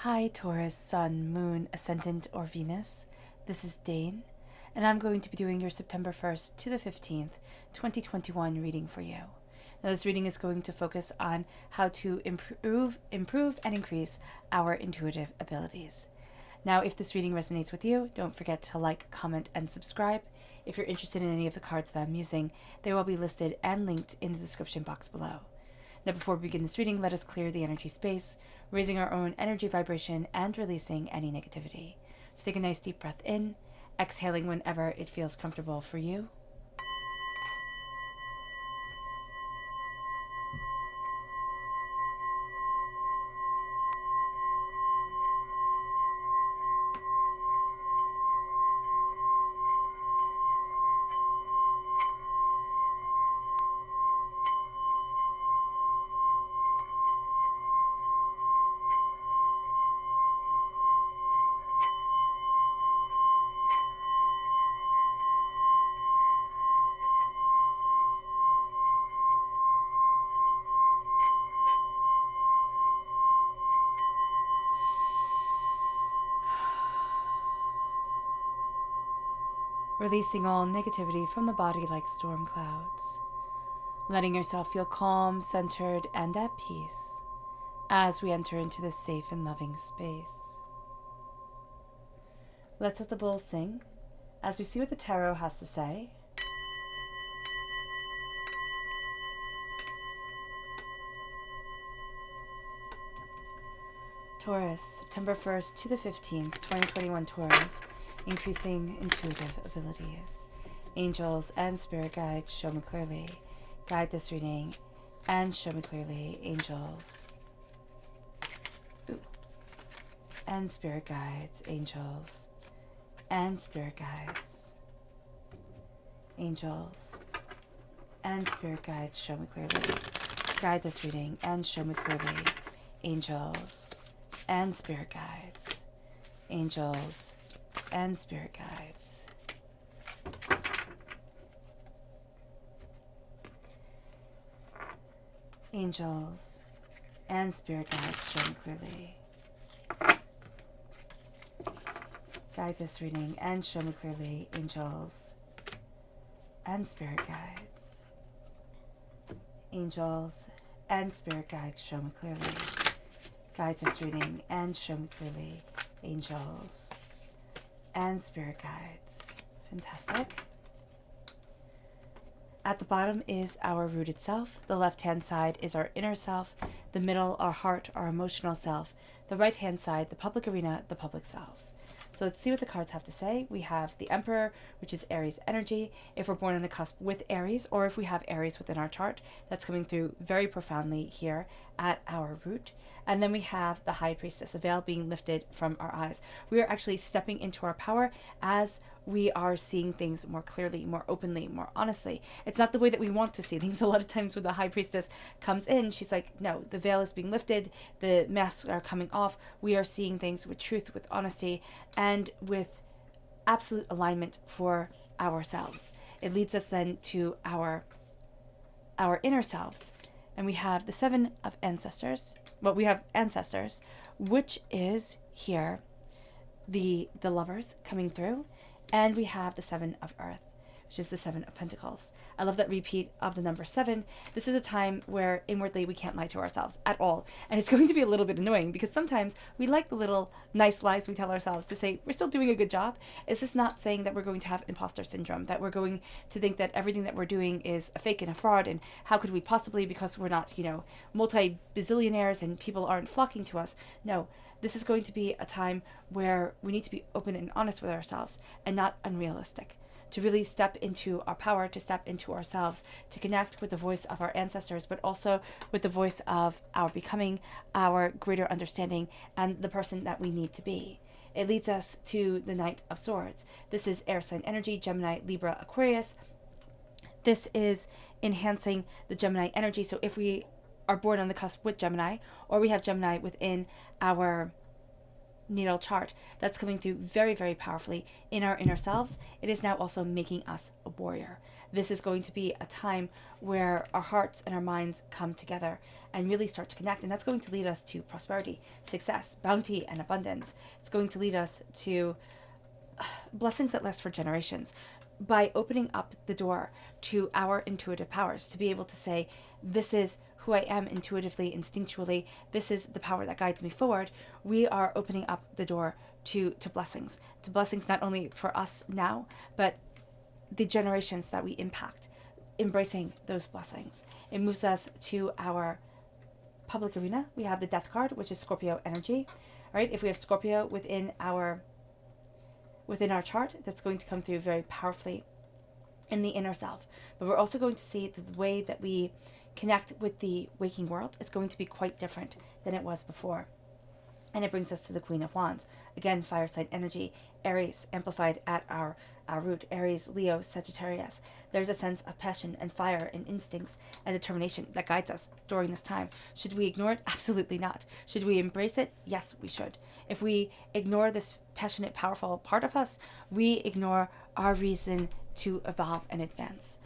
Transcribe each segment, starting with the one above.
Hi Taurus, Sun, Moon, Ascendant, or Venus. This is Dane, and I'm going to be doing your September 1st to the 15th, 2021 reading for you. Now this reading is going to focus on how to improve and increase our intuitive abilities. Now, if this reading resonates with you, don't forget to like, comment, and subscribe. If you're interested in any of the cards that I'm using, they will be listed and linked in the description box below. Now, before we begin this reading, let us clear the energy space, raising our own energy vibration and releasing any negativity. So take a nice deep breath in, exhaling whenever it feels comfortable for you. Releasing all negativity from the body like storm clouds. Letting yourself feel calm, centered, and at peace as we enter into this safe and loving space. Let's let the bowl sing as we see what the tarot has to say. Taurus, September 1st to the 15th, 2021 Taurus, increasing intuitive abilities. Angels and spirit guides, show me clearly. Guide this reading and show me clearly, angels. And spirit guides, angels, and spirit guides. Angels and spirit guides, show me clearly. Guide this reading and show me clearly, angels and spirit guides. Angels and spirit guides. Angels and spirit guides, show me clearly. Guide this reading and show me clearly, angels and spirit guides. Angels and spirit guides, show me clearly. Guide this reading and show me clearly, angels and spirit guides. Fantastic. At the bottom is our rooted self. The left-hand side is our inner self. The middle, our heart, our emotional self. The right-hand side, the public arena, the public self. So let's see what the cards have to say. We have the Emperor, which is Aries energy. If we're born on the cusp with Aries, or if we have Aries within our chart, that's coming through very profoundly here at our root. And then we have the High Priestess, a veil being lifted from our eyes. We are actually stepping into our power as we are seeing things more clearly, more openly, more honestly. It's not the way that we want to see things. A lot of times when the High Priestess comes in, she's like, no, the veil is being lifted, the masks are coming off. We are seeing things with truth, with honesty, and with absolute alignment for ourselves. It leads us then to our inner selves. And we have the Seven of Ancestors. Well, we have Ancestors, which is here the Lovers coming through. And we have the Seven of Earth, which is the Seven of Pentacles. I love that repeat of the number 7. This is a time where inwardly we can't lie to ourselves at all. And it's going to be a little bit annoying because sometimes we like the little nice lies we tell ourselves to say we're still doing a good job. Is this not saying that we're going to have imposter syndrome, that we're going to think that everything that we're doing is a fake and a fraud, and how could we possibly, because we're not, multi-bazillionaires and people aren't flocking to us? No. This is going to be a time where we need to be open and honest with ourselves and not unrealistic. To really step into our power, to step into ourselves, to connect with the voice of our ancestors, but also with the voice of our becoming, our greater understanding, and the person that we need to be. It leads us to the Knight of Swords. This is air sign energy, Gemini, Libra, Aquarius. This is enhancing the Gemini energy. So if we are born on the cusp with Gemini, or we have Gemini within our natal chart, that's coming through very, very powerfully in our inner selves. It is now also making us a warrior. This is going to be a time where our hearts and our minds come together and really start to connect. And that's going to lead us to prosperity, success, bounty, and abundance. It's going to lead us to blessings that last for generations by opening up the door to our intuitive powers, to be able to say, this is who I am intuitively, instinctually. This is the power that guides me forward. We are opening up the door to blessings not only for us now, but the generations that we impact, embracing those blessings. It moves us to our public arena. We have the Death card, which is Scorpio energy, right? If we have Scorpio within our chart, that's going to come through very powerfully in the inner self. But we're also going to see that the way that we connect with the waking world is going to be quite different than it was before. And it brings us to the Queen of Wands. Again, fire sign energy, Aries, amplified at our root. Aries, Leo, Sagittarius. There's a sense of passion and fire and instincts and determination that guides us during this time. Should we ignore it? Absolutely not. Should we embrace it? Yes, we should. If we ignore this passionate, powerful part of us, we ignore our reason to evolve and advance.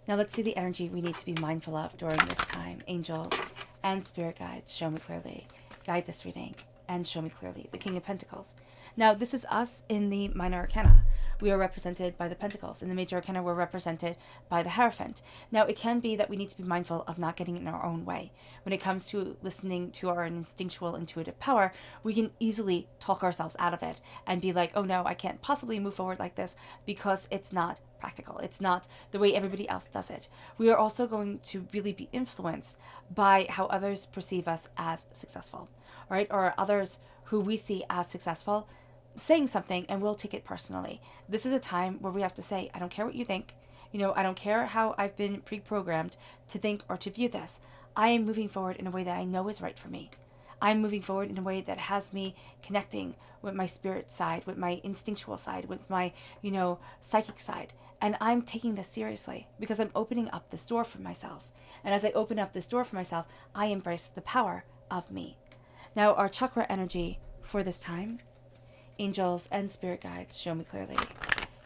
Now let's see the energy we need to be mindful of during this time. Angels and spirit guides, show me clearly. Guide this reading and show me clearly. The King of Pentacles. Now this is us in the minor arcana. We are represented by the Pentacles. In the major arcana, we're represented by the Hierophant. Now it can be that we need to be mindful of not getting in our own way. When it comes to listening to our instinctual, intuitive power, we can easily talk ourselves out of it and be like, oh no, I can't possibly move forward like this because it's not practical. It's not the way everybody else does it. We are also going to really be influenced by how others perceive us as successful, right? Or others who we see as successful saying something and we'll take it personally. This is a time where we have to say, I don't care what you think. I don't care how I've been pre-programmed to think or to view this. I am moving forward in a way that I know is right for me. I'm moving forward in a way that has me connecting with my spirit side, with my instinctual side, with my, psychic side. And I'm taking this seriously because I'm opening up this door for myself. And as I open up this door for myself, I embrace the power of me. Now, our chakra energy for this time, angels and spirit guides, show me clearly.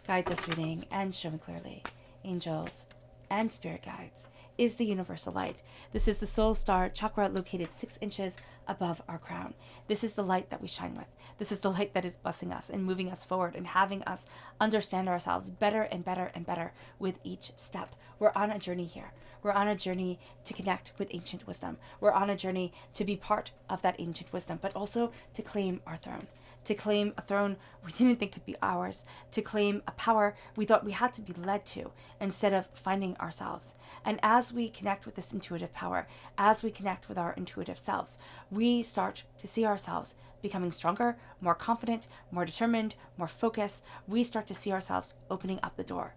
Guide this reading and show me clearly. Angels and spirit guides is the universal light. This is the soul star chakra located 6 inches above our crown. This is the light that we shine with. This is the light that is blessing us and moving us forward and having us understand ourselves better and better and better with each step. We're on a journey here. We're on a journey to connect with ancient wisdom. We're on a journey to be part of that ancient wisdom, but also to claim our throne. To claim a throne we didn't think could be ours, to claim a power we thought we had to be led to instead of finding ourselves. And as we connect with this intuitive power, as we connect with our intuitive selves, we start to see ourselves becoming stronger, more confident, more determined, more focused. We start to see ourselves opening up the door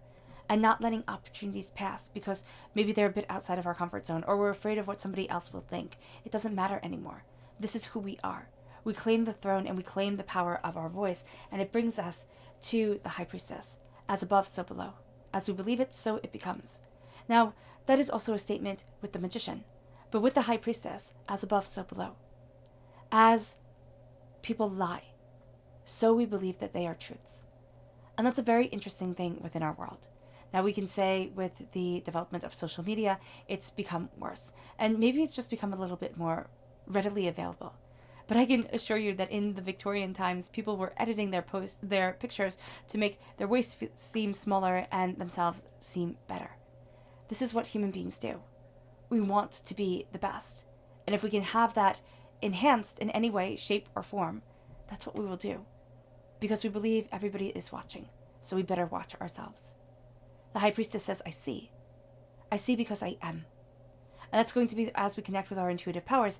and not letting opportunities pass because maybe they're a bit outside of our comfort zone or we're afraid of what somebody else will think. It doesn't matter anymore. This is who we are. We claim the throne and we claim the power of our voice, and it brings us to the High Priestess. As above, so below. As we believe it, so it becomes. Now, that is also a statement with the Magician, but with the High Priestess, as above, so below. As people lie, so we believe that they are truths. And that's a very interesting thing within our world. Now we can say with the development of social media, it's become worse. And maybe it's just become a little bit more readily available. But I can assure you that in the Victorian times, people were editing their pictures to make their waist seem smaller and themselves seem better. This is what human beings do. We want to be the best. And if we can have that enhanced in any way, shape, or form, that's what we will do. Because we believe everybody is watching, so we better watch ourselves. The High Priestess says, I see. I see because I am. And that's going to be as we connect with our intuitive powers.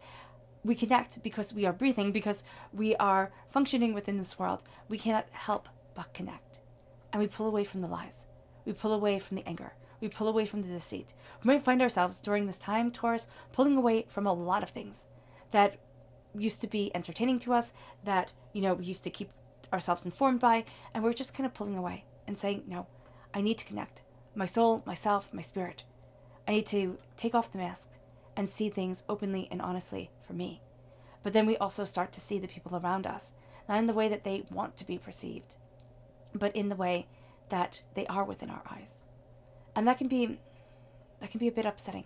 We connect because we are breathing, because we are functioning within this world. We cannot help but connect. And we pull away from the lies. We pull away from the anger. We pull away from the deceit. We might find ourselves during this time, Taurus, pulling away from a lot of things that used to be entertaining to us, that, we used to keep ourselves informed by, and we're just kind of pulling away and saying, no, I need to connect. My soul, myself, my spirit. I need to take off the mask and see things openly and honestly for me. But then we also start to see the people around us, not in the way that they want to be perceived, but in the way that they are within our eyes. And that can be a bit upsetting.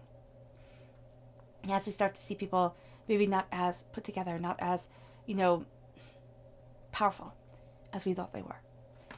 As we start to see people maybe not as put together, not as, powerful as we thought they were.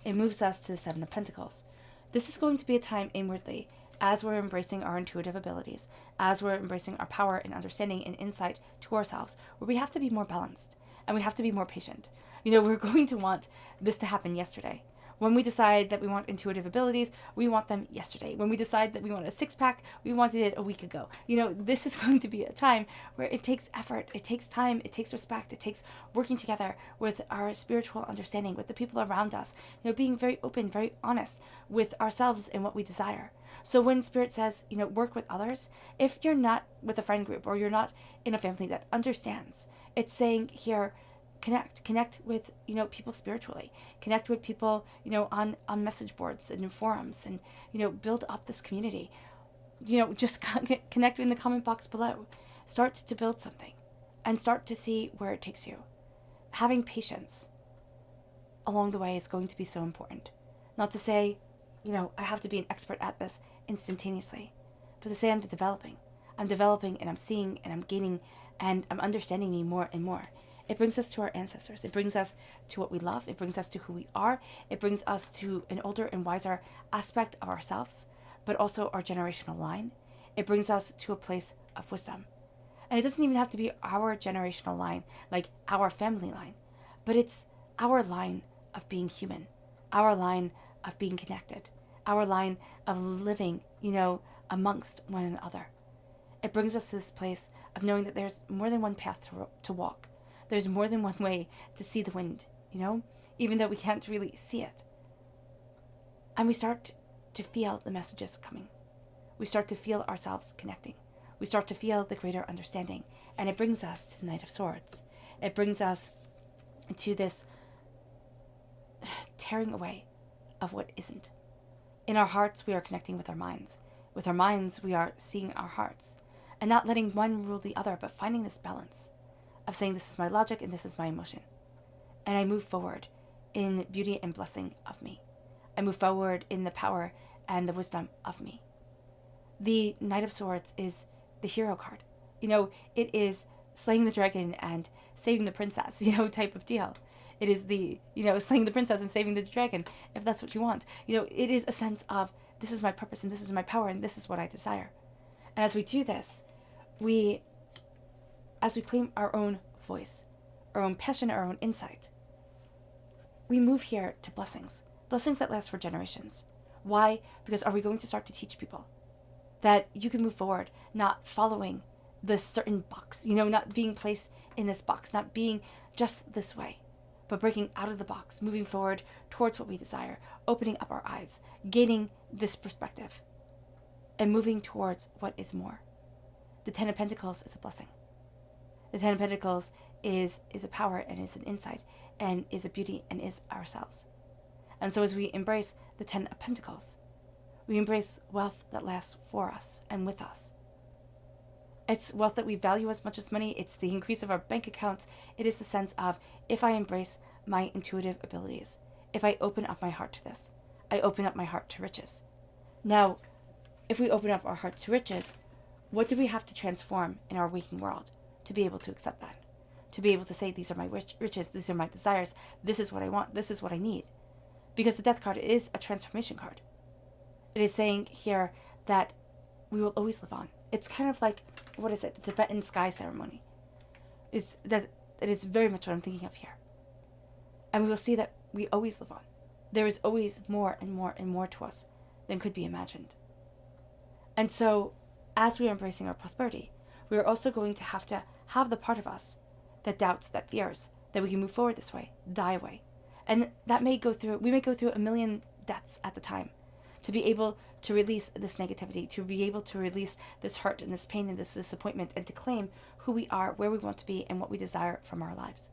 It moves us to the Seven of Pentacles. This is going to be a time inwardly, as we're embracing our intuitive abilities, as we're embracing our power and understanding and insight to ourselves, where we have to be more balanced and we have to be more patient. We're going to want this to happen yesterday. When we decide that we want intuitive abilities, we want them yesterday. When we decide that we want a six-pack, we wanted it a week ago. This is going to be a time where it takes effort, it takes time, it takes respect, it takes working together with our spiritual understanding, with the people around us, being very open, very honest with ourselves and what we desire. So when Spirit says, work with others, if you're not with a friend group or you're not in a family that understands, it's saying here, connect with people spiritually, connect with people on message boards and in forums, and build up this community. Just connect in the comment box below. Start to build something and start to see where it takes you. Having patience along the way is going to be so important. Not to say I have to be an expert at this instantaneously, but to say I'm developing and I'm seeing and I'm gaining and I'm understanding me more and more. It brings us to our ancestors. It brings us to what we love. It brings us to who we are. It brings us to an older and wiser aspect of ourselves, but also our generational line. It brings us to a place of wisdom. And it doesn't even have to be our generational line, like our family line, but it's our line of being human, our line of being connected, our line of living, amongst one another. It brings us to this place of knowing that there's more than one path to walk. There's more than one way to see the wind, even though we can't really see it. And we start to feel the messages coming. We start to feel ourselves connecting. We start to feel the greater understanding. And it brings us to the Knight of Swords. It brings us to this tearing away of what isn't. In our hearts, we are connecting with our minds. With our minds, we are seeing our hearts. And not letting one rule the other, but finding this balance of saying this is my logic and this is my emotion. And I move forward in beauty and blessing of me. I move forward in the power and the wisdom of me. The Knight of Swords is the hero card. It is slaying the dragon and saving the princess, type of deal. It is the, slaying the princess and saving the dragon, if that's what you want. It is a sense of, this is my purpose and this is my power and this is what I desire. And as we do this, as we claim our own voice, our own passion, our own insight, we move here to blessings that last for generations. Why? Because are we going to start to teach people that you can move forward, not following this certain box, not being placed in this box, not being just this way, but breaking out of the box, moving forward towards what we desire, opening up our eyes, gaining this perspective, and moving towards what is more. The Ten of Pentacles is a blessing. The Ten of Pentacles is a power and is an insight and is a beauty and is ourselves. And so as we embrace the Ten of Pentacles, we embrace wealth that lasts for us and with us. It's wealth that we value as much as money. It's the increase of our bank accounts. It is the sense of, if I embrace my intuitive abilities, if I open up my heart to this, I open up my heart to riches. Now, if we open up our heart to riches, what do we have to transform in our waking world to be able to accept that? To be able to say, these are my riches, these are my desires, this is what I want, this is what I need. Because the Death card is a transformation card. It is saying here that we will always live on. It's kind of like, what is it? The Tibetan sky ceremony. It is very much what I'm thinking of here. And we will see that we always live on. There is always more and more and more to us than could be imagined. And so, as we are embracing our prosperity, we are also going to have the part of us that doubts, that fears, that we can move forward this way, die away. And we may go through a million deaths at the time to be able to release this negativity, to be able to release this hurt and this pain and this disappointment, and to claim who we are, where we want to be, and what we desire from our lives.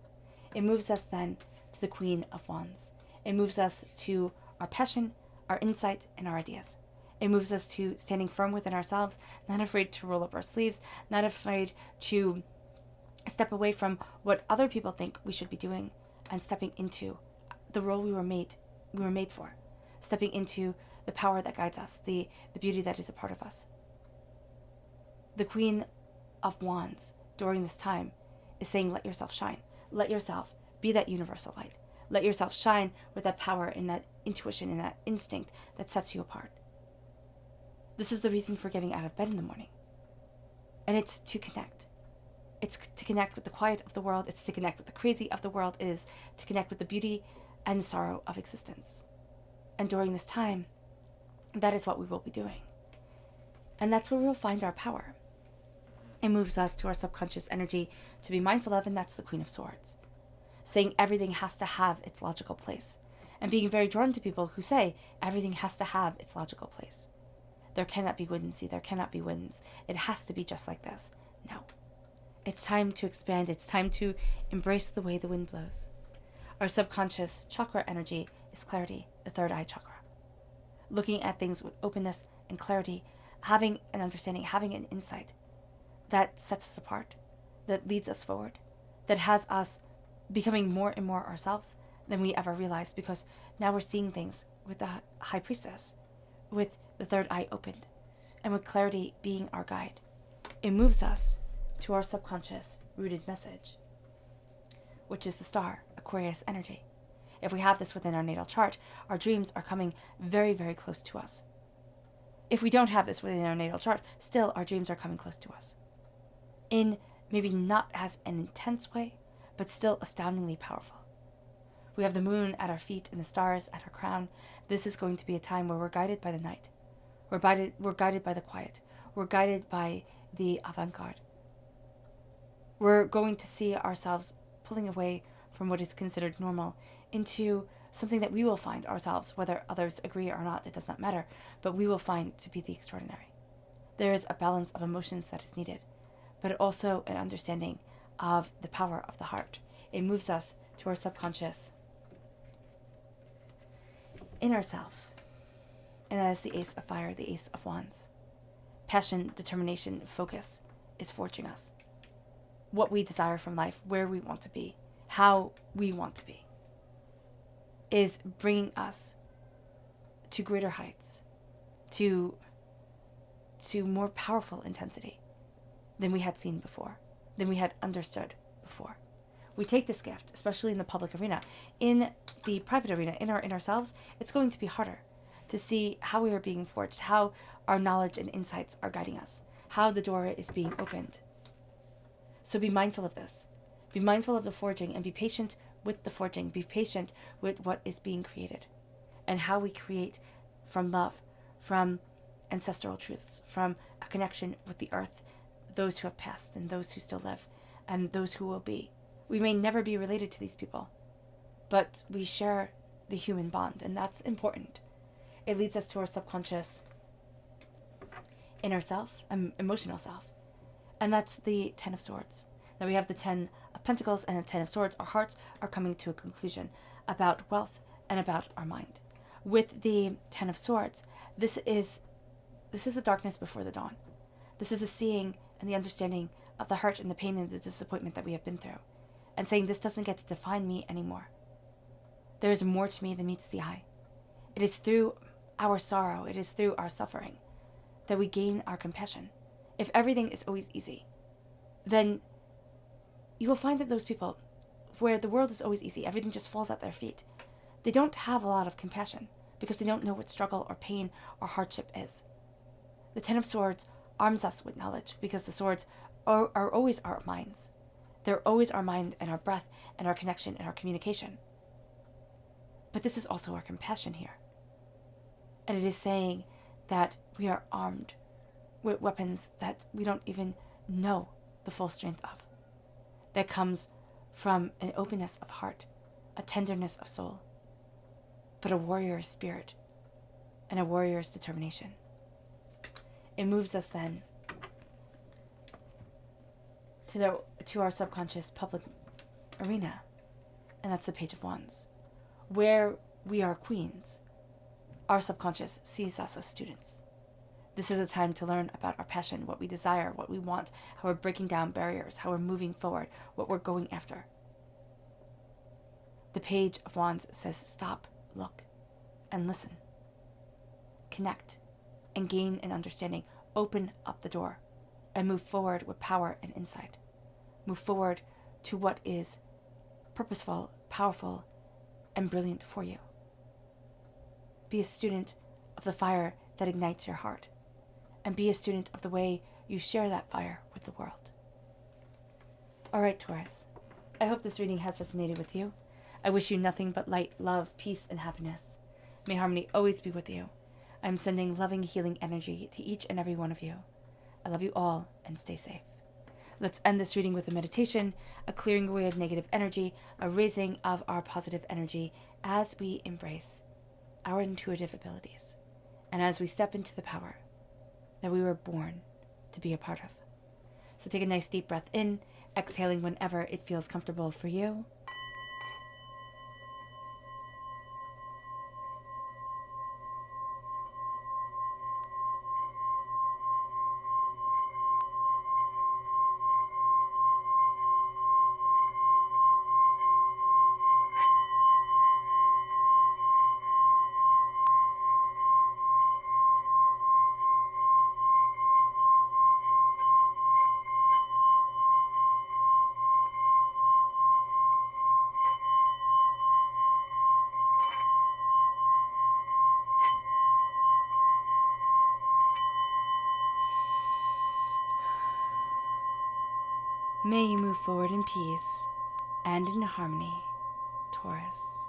It moves us then to the Queen of Wands. It moves us to our passion, our insight, and our ideas. It moves us to standing firm within ourselves, not afraid to roll up our sleeves, not afraid to step away from what other people think we should be doing, and stepping into the role we were made for, stepping into the power that guides us, the beauty that is a part of us. The Queen of Wands during this time is saying, let yourself shine. Let yourself be that universal light. Let yourself shine with that power and that intuition and that instinct that sets you apart. This is the reason for getting out of bed in the morning. And it's to connect. It's to connect with the quiet of the world. It's to connect with the crazy of the world. It is to connect with the beauty and the sorrow of existence. And during this time, that is what we will be doing. And that's where we'll find our power. It moves us to our subconscious energy to be mindful of, and that's the Queen of Swords. Saying everything has to have its logical place. And being very drawn to people who say everything has to have its logical place. There cannot be whimsy. There cannot be whims. It has to be just like this. No. It's time to expand. It's time to embrace the way the wind blows. Our subconscious chakra energy is clarity, the third eye chakra. Looking at things with openness and clarity, having an understanding, having an insight that sets us apart, that leads us forward, that has us becoming more and more ourselves than we ever realized, because now we're seeing things with the High Priestess, with the third eye opened, and with clarity being our guide. It moves us to our subconscious rooted message, which is the star, Aquarius energy. If we have this within our natal chart, our dreams are coming very, very close to us. If we don't have this within our natal chart, still our dreams are coming close to us. In maybe not as an intense way, but still astoundingly powerful. We have the moon at our feet and the stars at our crown. This is going to be a time where we're guided by the night. We're guided by the quiet. We're guided by the avant-garde. We're going to see ourselves pulling away from what is considered normal into something that we will find ourselves, whether others agree or not, it does not matter, but we will find to be the extraordinary. There is a balance of emotions that is needed, but also an understanding of the power of the heart. It moves us to our subconscious inner self, and that is the Ace of Fire, the Ace of Wands. Passion, determination, focus is forging us. What we desire from life, where we want to be, how we want to be, is bringing us to greater heights, to more powerful intensity than we had seen before, than we had understood before. We take this gift, especially in the public arena. In the private arena, in our inner selves, it's going to be harder to see how we are being forged, how our knowledge and insights are guiding us, how the door is being opened. So be mindful of this. Be mindful of the forging and be patient with the forging. Be patient with what is being created and how we create from love, from ancestral truths, from a connection with the earth, those who have passed and those who still live and those who will be. We may never be related to these people, but we share the human bond, and that's important. It leads us to our subconscious inner self, emotional self, and that's the Ten of Swords. Now we have the 10 of Pentacles and the 10 of Swords. Our hearts are coming to a conclusion about wealth and about our mind. With the 10 of Swords, this is the darkness before the dawn. This is the seeing and the understanding of the hurt and the pain and the disappointment that we have been through, and saying this doesn't get to define me anymore. There is more to me than meets the eye. It is through our sorrow, it is through our suffering that we gain our compassion. If everything is always easy, then you will find that those people where the world is always easy, everything just falls at their feet, they don't have a lot of compassion because they don't know what struggle or pain or hardship is. The Ten of Swords arms us with knowledge because the swords are always our minds. They're always our mind and our breath and our connection and our communication. But this is also our compassion here. And it is saying that we are armed with weapons that we don't even know the full strength of. That comes from an openness of heart, a tenderness of soul, but a warrior's spirit and a warrior's determination. It moves us then to our subconscious public arena, and that's the Page of Wands. Where we are queens, our subconscious sees us as students. This is a time to learn about our passion, what we desire, what we want, how we're breaking down barriers, how we're moving forward, what we're going after. The Page of Wands says stop, look, and listen. connect and gain an understanding. Open up the door and move forward with power and insight. Move forward to what is purposeful, powerful, and brilliant for you. Be a student of the fire that ignites your heart, and be a student of the way you share that fire with the world. All right, Taurus, I hope this reading has resonated with you. I wish you nothing but light, love, peace, and happiness. May harmony always be with you. I'm sending loving, healing energy to each and every one of you. I love you all, and stay safe. Let's end this reading with a meditation, a clearing away of negative energy, a raising of our positive energy as we embrace our intuitive abilities, and as we step into the power that we were born to be a part of. So take a nice deep breath in, exhaling whenever it feels comfortable for you. May you move forward in peace and in harmony, Taurus.